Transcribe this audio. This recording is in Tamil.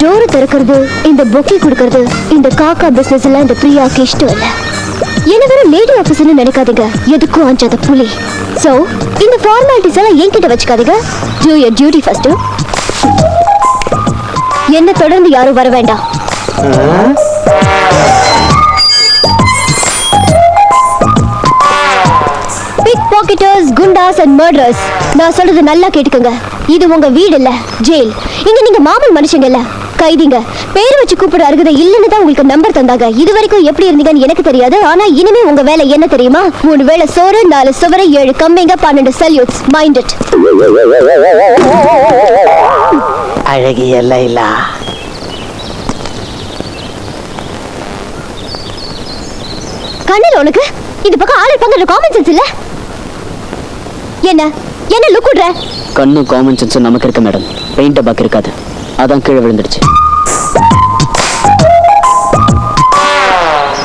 டோர் திறக்கிறது, இந்த பொக்கே கொடுக்கறது, இந்த காக்கா பிசினஸ் எல்லாம் இந்த பிரியாக்கு இஷ்டம் இல்ல. என்ன வேற லேடி ஆபீசர்னு நினைக்காதீங்க, எதுக்கும் அஞ்சாத புலி. சோ இந்த ஃபார்மாலிட்டிஸ் எல்லாம் என்கிட்ட வச்சுக்காதீங்க. Do your duty first. என்ன தொடர்ந்து யாரும் வர வேண்டாம். பிக் பாக்கெட்டர்ஸ், குண்டாஸ் அண்ட் மர்டரர்ஸ், நான் சொல்றது நல்லா கேட்டுக்கோங்க. இது உங்க வீடு இல்ல, ஜெயில். இங்க நீங்க மாமூல் மனுஷங்க இல்ல, கைதிங்க. பேர் வச்சு கூப்பிட அருகதை இல்லைன்னு தான் உங்களுக்கு நம்பர் தந்தாங்க. இது வரைக்கும் எப்படி இருந்தீங்கன்னு எனக்கு தெரியாது. ஆனா இனிமே உங்க வேலை என்ன தெரியுமா? 3 வேளை சோறு, 4 சுவரை, 7 கம்பிங்க, 12 சல்யூட்ஸ். Mind it. அழகிய லைலா, கண்ணில் உனக்கு இந்த பக்கம் ஆளு பங்கற காமன் சென்ஸ் இல்ல? என்ன என்ன லுக் விடுற? கண்ணு காமன் சென்ஸ் நமக்கு இருக்கு மேடம், பெயிண்ட் பாக்க இருக்காது, அதான் கீழே விழுந்துடுச்சு.